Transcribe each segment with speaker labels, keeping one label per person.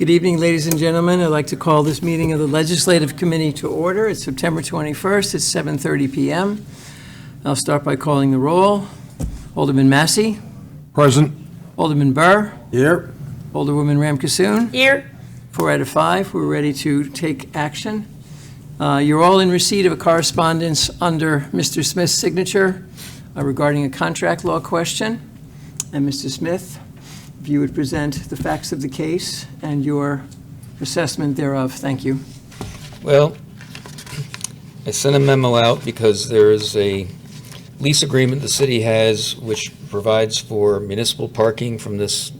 Speaker 1: Good evening, ladies and gentlemen. I'd like to call this meeting of the Legislative Committee to order. It's September 21st. It's 7:30 p.m. I'll start by calling the roll. Alderman Massey.
Speaker 2: Present.
Speaker 1: Alderman Burr.
Speaker 2: Here.
Speaker 1: Alderwoman Ramkissoon.
Speaker 3: Here.
Speaker 1: 4 out of 5. We're ready to take action. You're all in receipt of a correspondence under Mr. Smith's signature regarding a contract law question. And Mr. Smith, if you would present the facts of the case and your assessment thereof. Thank you.
Speaker 4: Well, I sent a memo out because there is a lease agreement the city has which provides for municipal parking from this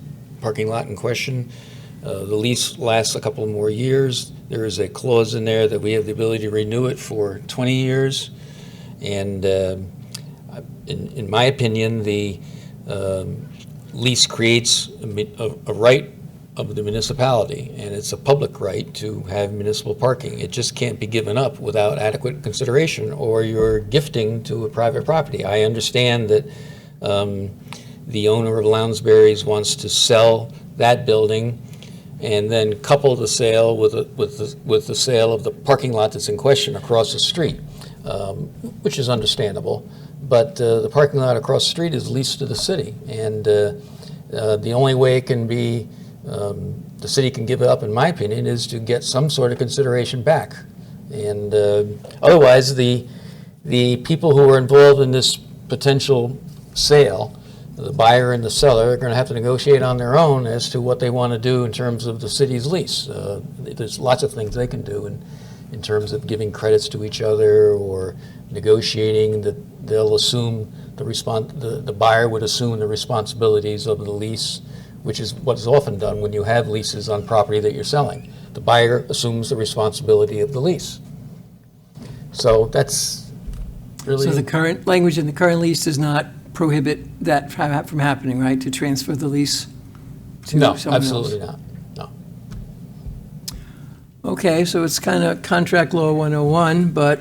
Speaker 4: parking lot in question. The lease lasts a couple more years. There is a clause in there that we have the ability to renew it for 20 years. And in my opinion, the lease creates a right of the municipality, and it's a public right to have municipal parking. It just can't be given up without adequate consideration, or you're gifting to a private property. I understand that the owner of Lounsbury's wants to sell that building and then couple the sale with the sale of the parking lot that's in question across the street, which is understandable. But the parking lot across the street is leased to the city, and the only way it can be, the city can give it up, in my opinion, is to get some sort of consideration back. And otherwise, the people who are involved in this potential sale, the buyer and the seller, are going to have to negotiate on their own as to what they want to do in terms of the city's lease. There's lots of things they can do in terms of giving credits to each other or negotiating that they'll assume the buyer would assume the responsibilities of the lease, which is what is often done when you have leases on property that you're selling. The buyer assumes the responsibility of the lease. So that's really...
Speaker 1: So the current language in the current lease does not prohibit that from happening, right? To transfer the lease to
Speaker 4: No,
Speaker 1: someone
Speaker 4: absolutely
Speaker 1: else?
Speaker 4: not. No.
Speaker 1: Okay, so it's kind of contract law 101, but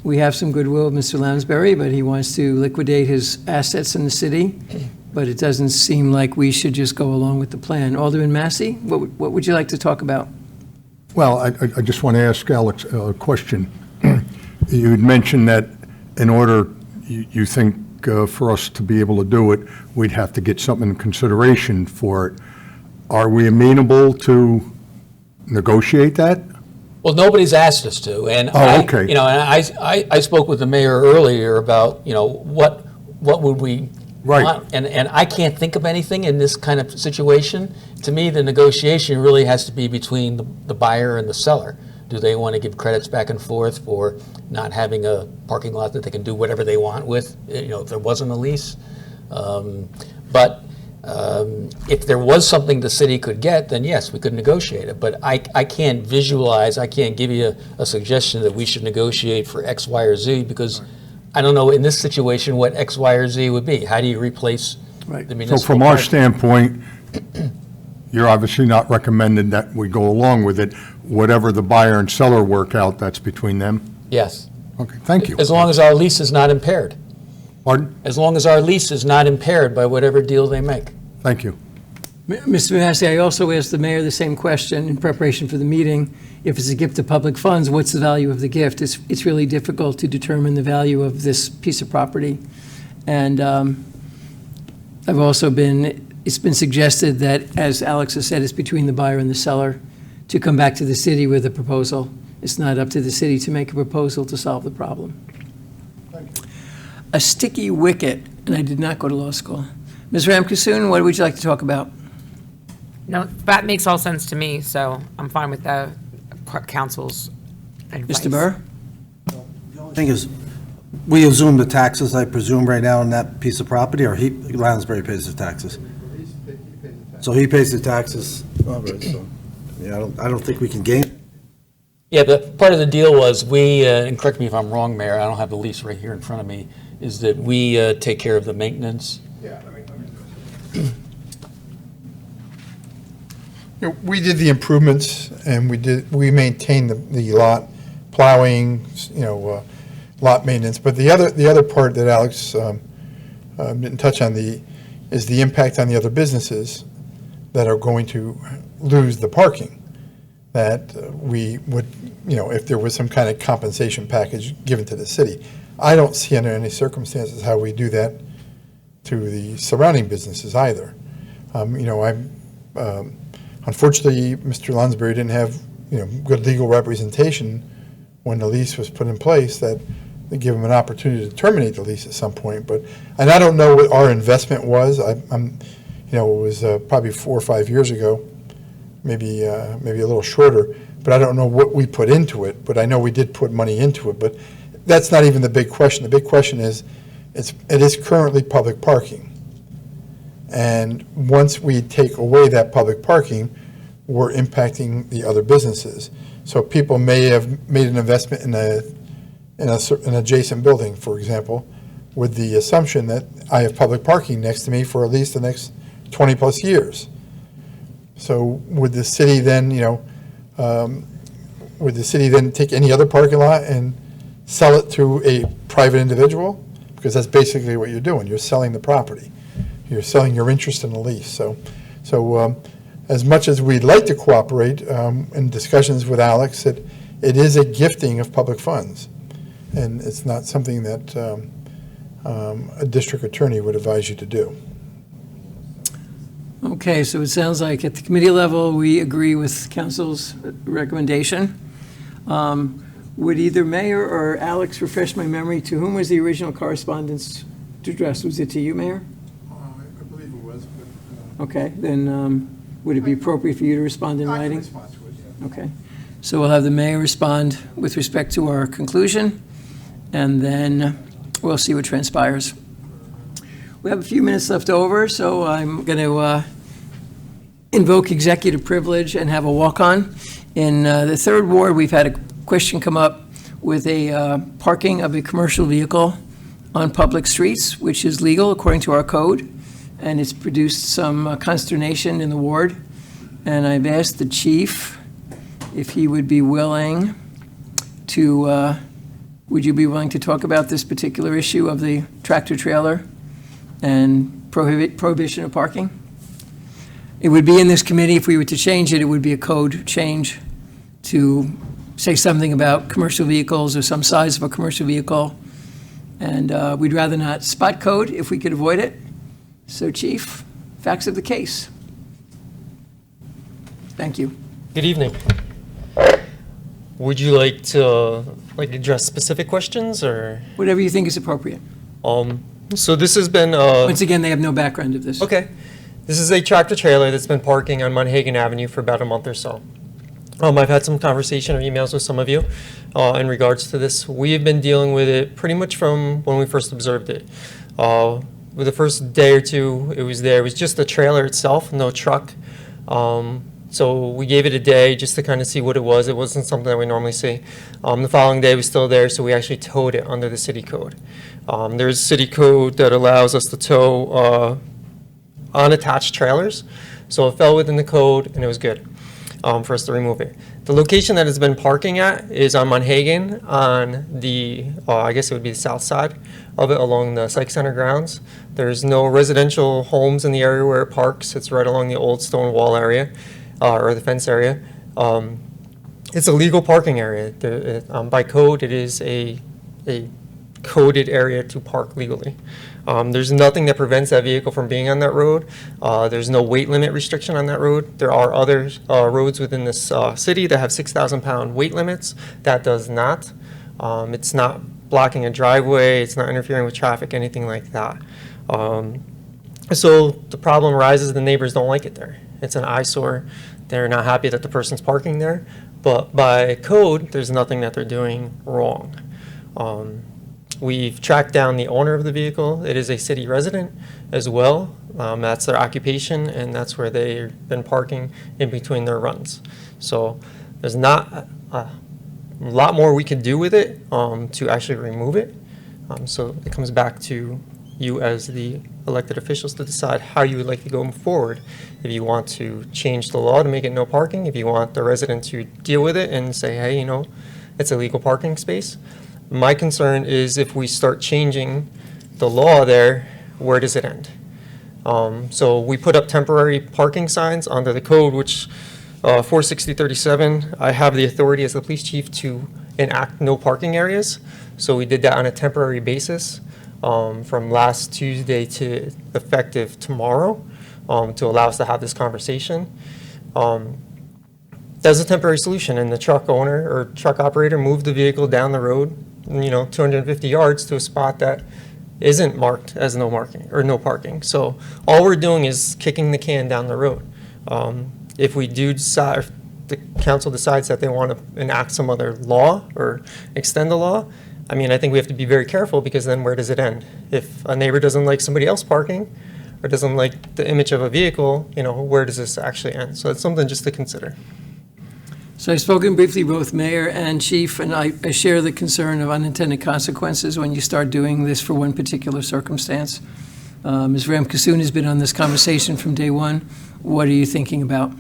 Speaker 1: we have some goodwill with Mr. Lounsbury, but he wants to liquidate his assets in the city, but it doesn't seem like we should just go along with the plan. Alderman Massey, what would you like to talk about?
Speaker 2: Well, I just want to ask Alex a question. You had mentioned that in order, you think for us to be able to do it, we'd have to get something in consideration for it. Are we amenable to negotiate that?
Speaker 4: Well, nobody's asked us to, and
Speaker 2: okay.
Speaker 4: And I spoke with the mayor earlier about, what would we want, and I can't think of anything in this kind of situation. To me, the negotiation really has to be between the buyer and the seller. Do they want to give credits back and forth for not having a parking lot that they can do whatever they want with, if there wasn't a lease? But if there was something the city could get, then yes, we could negotiate it. But I can't visualize, I can't give you a suggestion that we should negotiate for X, Y, or Z, because I don't know in this situation what X, Y, or Z would be. How do you replace the municipal
Speaker 2: So from our
Speaker 4: parking?
Speaker 2: standpoint, you're obviously not recommending that we go along with it. Whatever the buyer and seller work out, that's between them?
Speaker 4: Yes.
Speaker 2: Okay, thank you.
Speaker 4: As long as our lease is not impaired.
Speaker 2: Pardon?
Speaker 4: As long as our lease is not impaired by whatever deal they make.
Speaker 2: Thank you.
Speaker 1: Mr. Massey, I also asked the mayor the same question in preparation for the meeting. If it's a gift of public funds, what's the value of the gift? It's really difficult to determine the value of this piece of property. And it's been suggested that, as Alex has said, it's between the buyer and the seller to come back to the city with a proposal. It's not up to the city to make a proposal to solve the problem.
Speaker 2: Thank you.
Speaker 1: A sticky wicket, and I did not go to law school. Ms. Ramkissoon, what would you like to talk about?
Speaker 3: No, that makes all sense to me, so I'm fine with the council's advice.
Speaker 1: Mr. Burr?
Speaker 5: The thing is, we assume the taxes, I presume, right now on that piece of property, or Lounsbury pays the taxes? So he pays the taxes. All right, so, yeah, I don't think we can gain.
Speaker 4: Yeah, but part of the deal was we, and correct me if I'm wrong, Mayor, I don't have the lease right here in front of me, is that we take care of the maintenance.
Speaker 6: Yeah, we did the improvements, and we maintained the lot, plowing, lot maintenance. But the other part that Alex didn't touch on is the impact on the other businesses that are going to lose the parking, that we would, if there was some kind of compensation package given to the city. I don't see under any circumstances how we do that to the surrounding businesses either. Unfortunately, Mr. Lunsberry didn't have, good legal representation when the lease was put in place, that they give him an opportunity to terminate the lease at some point. And I don't know what our investment was. It was probably 4 or 5 years ago, maybe a little shorter. But I don't know what we put into it. But I know we did put money into it. But that's not even the big question. The big question is, it is currently public parking. And once we take away that public parking, we're impacting the other businesses. So people may have made an investment in an adjacent building, for example, with the assumption that I have public parking next to me for at least the next 20 plus years. So would the city then, take any other parking lot and sell it to a private individual? Because that's basically what you're doing. You're selling the property. You're selling your interest in the lease. So as much as we'd like to cooperate in discussions with Alex, it is a gifting of public funds. And it's not something that a district attorney would advise you to do.
Speaker 1: Okay, so it sounds like at the committee level, we agree with council's recommendation. Would either Mayor or Alex refresh my memory, to whom was the original correspondence addressed? Was it to you, Mayor?
Speaker 6: I believe it was.
Speaker 1: Okay, then would it be appropriate for you to respond in writing?
Speaker 6: Respond to it, yeah.
Speaker 1: Okay, so we'll have the mayor respond with respect to our conclusion, and then we'll see what transpires. We have a few minutes left over, so I'm going to invoke executive privilege and have a walk-on. In the third ward, we've had a question come up with a parking of a commercial vehicle on public streets, which is legal according to our code, and it's produced some consternation in the ward. And I've asked the chief if he would be willing to, would you be willing to talk about this particular issue of the tractor trailer and prohibition of parking? It would be in this committee. If we were to change it, it would be a code change to say something about commercial vehicles or some size of a commercial vehicle. And we'd rather not spot code if we could avoid it. So, Chief, facts of the case. Thank you.
Speaker 7: Good evening. Would you like to address specific questions or?
Speaker 1: Whatever you think is appropriate.
Speaker 7: So this has been
Speaker 1: Once again, they have no background of this.
Speaker 7: okay. This is a tractor trailer that's been parking on Monhagan Avenue for about a month or so. I've had some conversation or emails with some of you in regards to this. We have been dealing with it pretty much from when we first observed it. With the first day or two it was there, it was just the trailer itself, no truck. So we gave it a day just to kind of see what it was. It wasn't something that we normally see. The following day it was still there, so we actually towed it under the city code. There's city code that allows us to tow unattached trailers. So it fell within the code and it was good for us to remove it. The location that it's been parking at is on Monhagan on the, I guess it would be the south side of it along the Psych Center grounds. There's no residential homes in the area where it parks. It's right along the old stone wall area or the fence area. It's a legal parking area. By code, it is a coded area to park legally. There's nothing that prevents that vehicle from being on that road. There's no weight limit restriction on that road. There are other roads within this city that have 6,000-pound weight limits. That does not. It's not blocking a driveway. It's not interfering with traffic, anything like that. So the problem arises, the neighbors don't like it there. It's an eyesore. They're not happy that the person's parking there. But by code, there's nothing that they're doing wrong. We've tracked down the owner of the vehicle. It is a city resident as well. That's their occupation, and that's where they've been parking in between their runs. So there's not a lot more we can do with it to actually remove it. So it comes back to you as the elected officials to decide how you would like to go forward. If you want to change the law to make it no parking, if you want the resident to deal with it and say, hey, it's a legal parking space. My concern is if we start changing the law there, where does it end? So we put up temporary parking signs under the code, which 46037, I have the authority as the police chief to enact no parking areas. So we did that on a temporary basis from last Tuesday to effective tomorrow to allow us to have this conversation. That's a temporary solution, and the truck owner or truck operator moved the vehicle down the road, 250 yards to a spot that isn't marked as no parking. So all we're doing is kicking the can down the road. If we do decide, if the council decides that they want to enact some other law or extend the law, I mean, I think we have to be very careful, because then where does it end? If a neighbor doesn't like somebody else parking or doesn't like the image of a vehicle, where does this actually end? So it's something just to consider.
Speaker 1: So I've spoken briefly, both mayor and chief, and I share the concern of unintended consequences when you start doing this for one particular circumstance. Ms. Ramkissoon has been on this conversation from day one. What are you thinking about?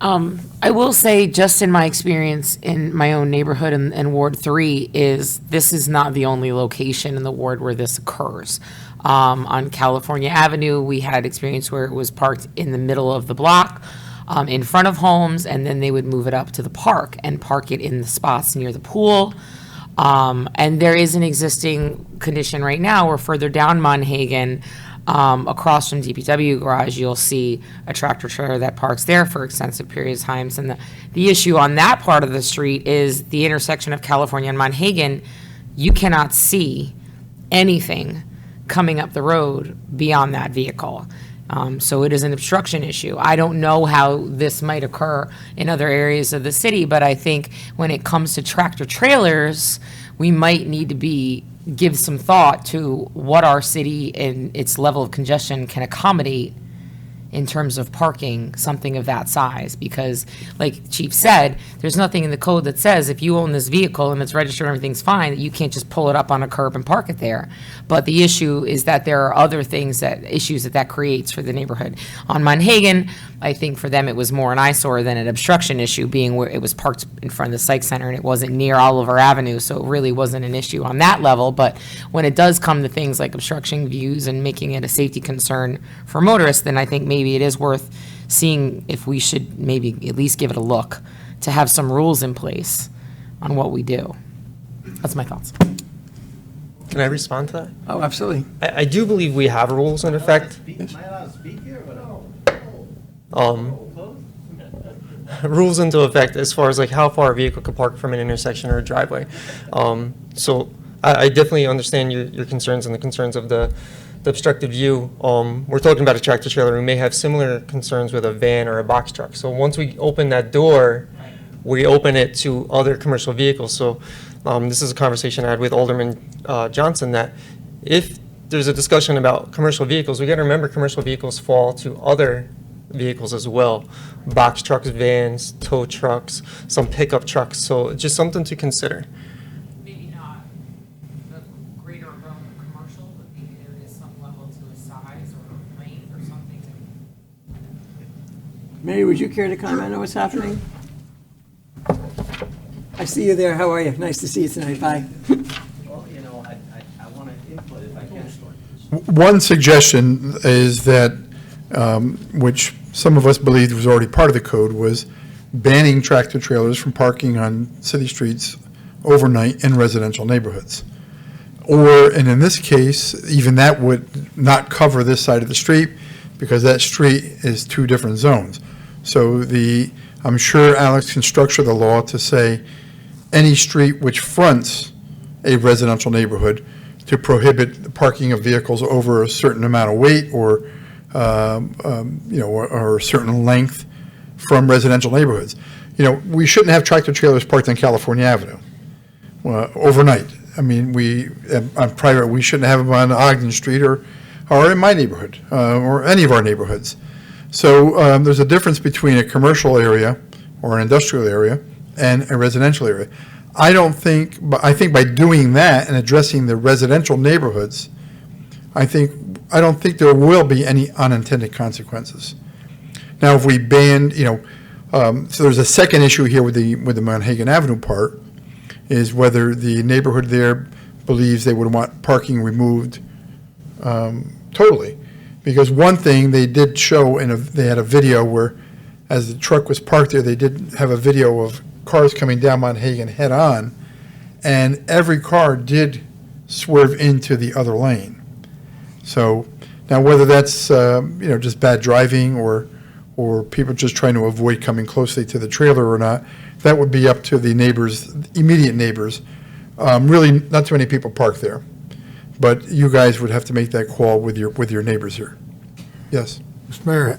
Speaker 3: I will say, just in my experience in my own neighborhood in Ward 3, this is not the only location in the ward where this occurs. On California Avenue, we had experience where it was parked in the middle of the block, in front of homes, and then they would move it up to the park and park it in the spots near the pool. And there is an existing condition right now where further down Monhagen, across from DPW garage, you'll see a tractor trailer that parks there for extensive periods of times. And the issue on that part of the street is the intersection of California and Monhagen. You cannot see anything coming up the road beyond that vehicle. So it is an obstruction issue. I don't know how this might occur in other areas of the city, but I think when it comes to tractor trailers, we might need to give some thought to what our city and its level of congestion can accommodate in terms of parking something of that size. Because, like Chief said, there's nothing in the code that says if you own this vehicle and it's registered and everything's fine, that you can't just pull it up on a curb and park it there. But the issue is that there are other issues that creates for the neighborhood. On Monhagen, I think for them it was more an eyesore than an obstruction issue, being where it was parked in front of the psych center and it wasn't near Oliver Avenue, so it really wasn't an issue on that level. But when it does come to things like obstructing views and making it a safety concern for motorists, then I think maybe it is worth seeing if we should maybe at least give it a look to have some rules in place on what we do. That's my thoughts.
Speaker 7: Can I respond to that?
Speaker 1: Oh, absolutely.
Speaker 7: I do believe we have rules in effect.
Speaker 8: Am I allowed to speak here?
Speaker 7: Rules into effect as far as like how far a vehicle could park from an intersection or a driveway. So I definitely understand your concerns and the concerns of the obstructed view. We're talking about a tractor trailer. We may have similar concerns with a van or a box truck. So once we open that door, we open it to other commercial vehicles. So this is a conversation I had with Alderman Johnson, that if there's a discussion about commercial vehicles, we got to remember commercial vehicles fall to other vehicles as well. Box trucks, vans, tow trucks, some pickup trucks. So it's just something to consider.
Speaker 3: Maybe not the greater realm of commercial, but maybe there is some level to a size or length or something.
Speaker 1: Mary, would you care to comment on what's happening? I see you there. How are you? Nice to see you tonight. Bye.
Speaker 8: Well, I want to input if I can.
Speaker 6: One suggestion is that, which some of us believed was already part of the code, was banning tractor trailers from parking on city streets overnight in residential neighborhoods. And in this case, even that would not cover this side of the street, because that street is two different zones. So I'm sure Alex can structure the law to say any street which fronts a residential neighborhood to prohibit the parking of vehicles over a certain amount of weight or a certain length from residential neighborhoods. We shouldn't have tractor trailers parked on California Avenue overnight. I mean, on private, we shouldn't have them on Ogden Street or in my neighborhood or any of our neighborhoods. So there's a difference between a commercial area or an industrial area and a residential area. I think by doing that and addressing the residential neighborhoods, I don't think there will be any unintended consequences. Now, if we banned, so there's a second issue here with the Monhagen Avenue part, is whether the neighborhood there believes they would want parking removed totally. Because one thing they did show, they had a video where as the truck was parked there, they did have a video of cars coming down Monhegan head-on, and every car did swerve into the other lane. So now whether that's, just bad driving or people just trying to avoid coming closely to the trailer or not, that would be up to the neighbors, immediate neighbors. Really, not too many people park there, but you guys would have to make that call with your neighbors here. Yes?
Speaker 2: Mr. Mayor,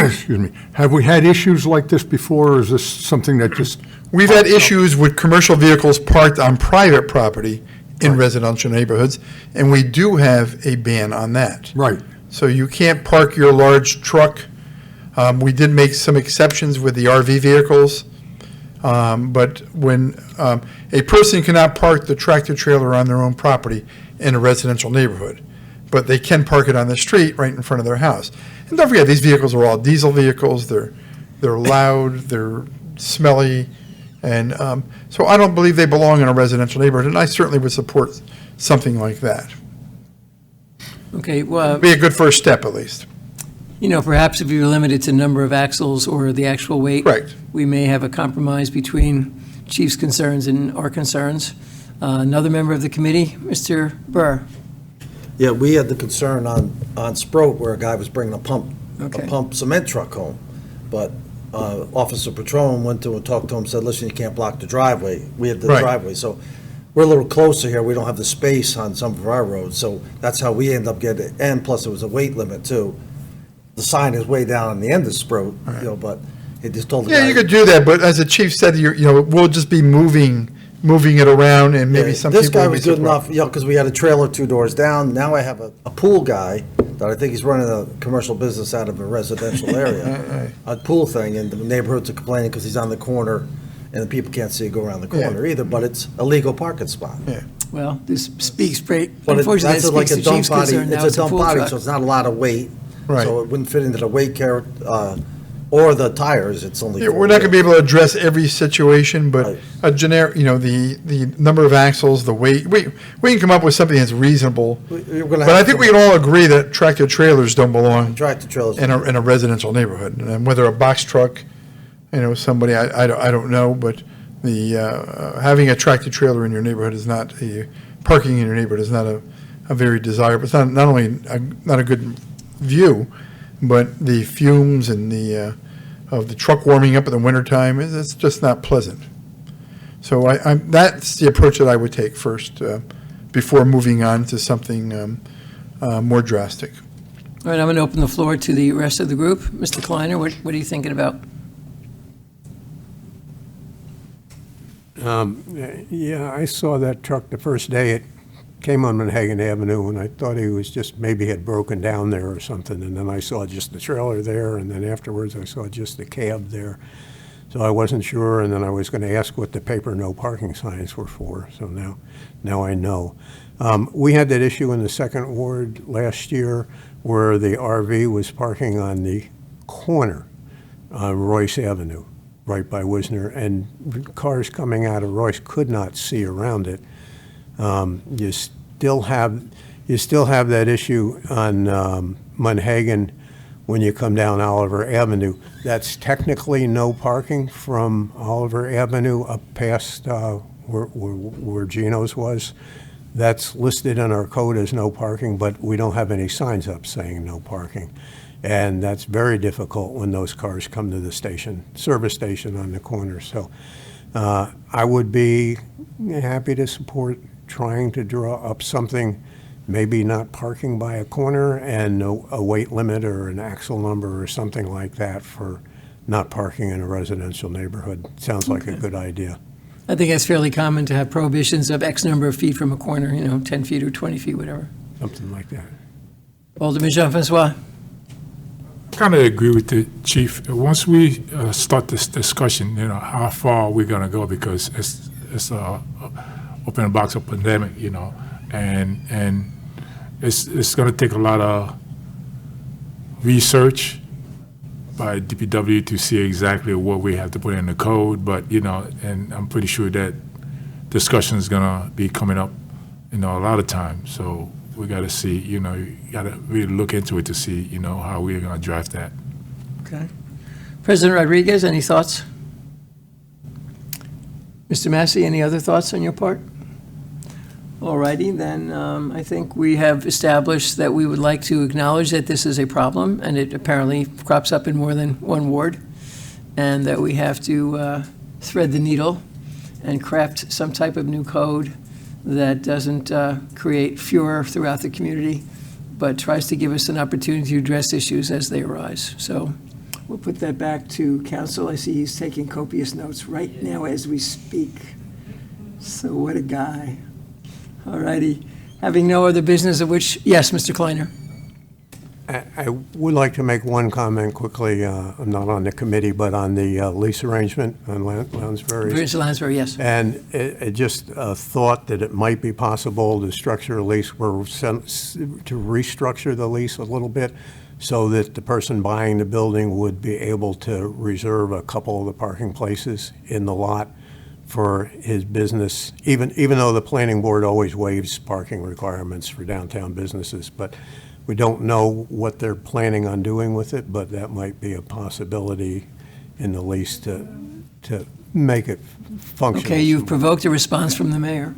Speaker 2: excuse me, have we had issues like this before, or is this something that just?
Speaker 6: We've had issues with commercial vehicles parked on private property in residential neighborhoods, and we do have a ban on that.
Speaker 2: Right.
Speaker 6: So you can't park your large truck. We did make some exceptions with the RV vehicles, but when a person cannot park the tractor trailer on their own property in a residential neighborhood, but they can park it on the street right in front of their house. And don't forget, these vehicles are all diesel vehicles. They're loud, they're smelly, and so I don't believe they belong in a residential neighborhood, and I certainly would support something like that.
Speaker 1: Okay, well,
Speaker 6: Be a good first step, at least.
Speaker 1: perhaps if you're limited to number of axles or the actual weight.
Speaker 6: Correct.
Speaker 1: We may have a compromise between Chief's concerns and our concerns. Another member of the committee, Mr. Burr.
Speaker 5: Yeah, we had the concern on Sproat where a guy was bringing a
Speaker 1: Okay.
Speaker 5: pump cement truck home. But Officer Patron went to and talked to him, said, listen, you can't block the driveway. We had the
Speaker 6: Right.
Speaker 5: driveway, so we're a little closer here. We don't have the space on some of our roads, so that's how we end up getting, and plus it was a weight limit too. The sign is way down on the end of Sproat, but it just told the guy.
Speaker 6: Yeah, you could do that, but as the chief said, we'll just be moving it around, and maybe some people
Speaker 5: This guy
Speaker 6: will be
Speaker 5: was good
Speaker 6: surprised.
Speaker 5: enough, because we had a trailer 2 doors down. Now I have a pool guy that I think he's running a commercial business out of a residential area. A pool thing, and the neighborhoods are complaining because he's on the corner, and the people can't see it go around the corner either, but it's a legal parking spot.
Speaker 6: Yeah.
Speaker 1: Well, this speaks great,
Speaker 5: But
Speaker 1: unfortunately,
Speaker 5: that's
Speaker 1: that
Speaker 5: like
Speaker 1: speaks
Speaker 5: a
Speaker 1: to
Speaker 5: dump
Speaker 1: Chief's
Speaker 5: body,
Speaker 1: concern. Now
Speaker 5: it's a
Speaker 1: a
Speaker 5: dump
Speaker 1: pool
Speaker 5: body,
Speaker 1: truck.
Speaker 5: so it's not a lot of weight.
Speaker 6: Right.
Speaker 5: So it wouldn't fit into the weight carrot, or the tires, it's only.
Speaker 6: Yeah, we're not going to be able to address every situation, but
Speaker 5: Right.
Speaker 6: a generic, the number of axles, the weight, we can come up with something that's reasonable. But I think we can all agree that tractor trailers don't belong
Speaker 5: Tractor trailers.
Speaker 6: in a residential neighborhood. And whether a box truck, somebody, I don't know, but having a tractor trailer in your neighborhood is not, parking in your neighborhood is not a very desirable, it's not only not a good view, but the fumes and of the truck warming up in the wintertime, it's just not pleasant. So that's the approach that I would take first, before moving on to something more drastic.
Speaker 1: All right, I'm going to open the floor to the rest of the group. Mr. Kleiner, what are you thinking about?
Speaker 9: Yeah, I saw that truck the first day it came on Manhattan Avenue, and I thought he was just, maybe had broken down there or something, and then I saw just the trailer there, and then afterwards I saw just the cab there. So I wasn't sure, and then I was going to ask what the paper no parking signs were for, so now I know. We had that issue in the second ward last year where the RV was parking on the corner on Royce Avenue, right by Wisner, and cars coming out of Royce could not see around it. You still have that issue on Monhegan when you come down Oliver Avenue. That's technically no parking from Oliver Avenue up past where Gino's was. That's listed in our code as no parking, but we don't have any signs up saying no parking. And that's very difficult when those cars come to the station, service station on the corner. So I would be happy to support trying to draw up something, maybe not parking by a corner and a weight limit or an axle number or something like that for not parking in a residential neighborhood. Sounds like a good idea.
Speaker 1: I think it's fairly common to have prohibitions of X number of feet from a corner, 10 feet or 20 feet, whatever.
Speaker 9: Something like that.
Speaker 1: Alderman Jean-Francois?
Speaker 10: Kind of agree with the chief. Once we start this discussion, how far we're going to go, because it's a open box of pandemic, and it's going to take a lot of research by DPW to see exactly what we have to put in the code. But and I'm pretty sure that discussion is going to be coming up, a lot of times. So we got to see, you got to really look into it to see, how we're going to draft that.
Speaker 1: Okay. President Rodriguez, any thoughts? Mr. Massey, any other thoughts on your part? All righty, then I think we have established that we would like to acknowledge that this is a problem, and it apparently crops up in more than one ward, and that we have to thread the needle and craft some type of new code that doesn't create furor throughout the community, but tries to give us an opportunity to address issues as they arise. So we'll put that back to council. I see he's taking copious notes right now as we speak. So what a guy. All righty. Having no other business of which, yes, Mr. Kleiner.
Speaker 9: I would like to make one comment quickly. I'm not on the committee, but on the lease arrangement on Lounsbury.
Speaker 1: Mr. Lansbury, yes.
Speaker 9: And it just thought that it might be possible to structure a lease to restructure the lease a little bit so that the person buying the building would be able to reserve a couple of the parking places in the lot for his business, even though the planning board always waives parking requirements for downtown businesses. But we don't know what they're planning on doing with it, but that might be a possibility in the lease to make it functional.
Speaker 1: Okay, you've provoked a response from the mayor.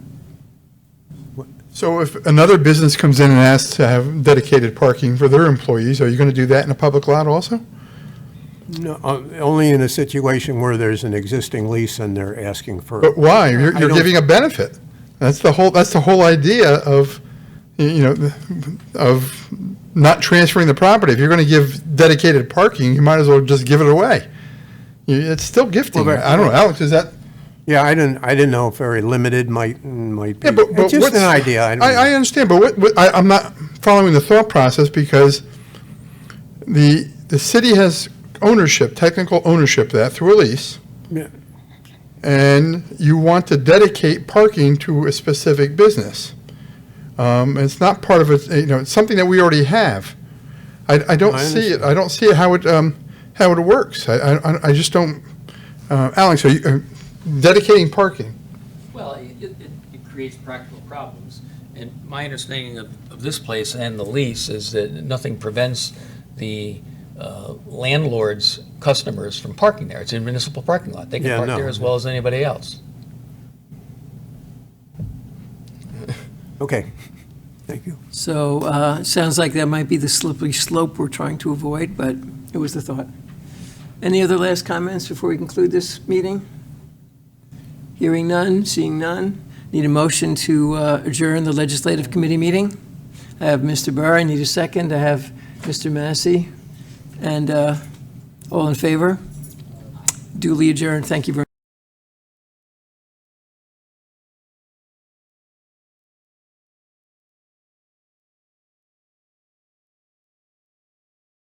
Speaker 6: So if another business comes in and asks to have dedicated parking for their employees, are you going to do that in a public lot also?
Speaker 9: No, only in a situation where there's an existing lease and they're asking for.
Speaker 6: But why? You're
Speaker 9: I don't-
Speaker 6: giving a benefit. That's the whole idea of, of not transferring the property. If you're going to give dedicated parking, you might as well just give it away. It's still gifting.
Speaker 9: Well, but-
Speaker 6: I don't know, Alex, is that?
Speaker 9: Yeah, I didn't know if very limited might be.
Speaker 6: Yeah, but
Speaker 9: It's just
Speaker 6: what's-
Speaker 9: an idea. I don't know.
Speaker 6: I understand, but I'm not following the thought process because the city has ownership, technical ownership of that through a lease.
Speaker 9: Yeah.
Speaker 6: And you want to dedicate parking to a specific business. It's not part of it, it's something that we already have. I don't see it. I don't see how it works. I just don't. Alex, are you dedicating parking?
Speaker 4: Well, it creates practical problems. And my understanding of this place and the lease is that nothing prevents the landlord's customers from parking there. It's a municipal parking lot. They can
Speaker 9: Yeah,
Speaker 4: park
Speaker 9: no.
Speaker 4: there as well as anybody else.
Speaker 9: Okay, thank you.
Speaker 1: So it sounds like that might be the slippery slope we're trying to avoid, but it was the thought. Any other last comments before we conclude this meeting? Hearing none, seeing none. Need a motion to adjourn the Legislative Committee meeting. I have Mr. Burr. I need a second. I have Mr. Massey. And all in favor? Duly adjourned. Thank you very much.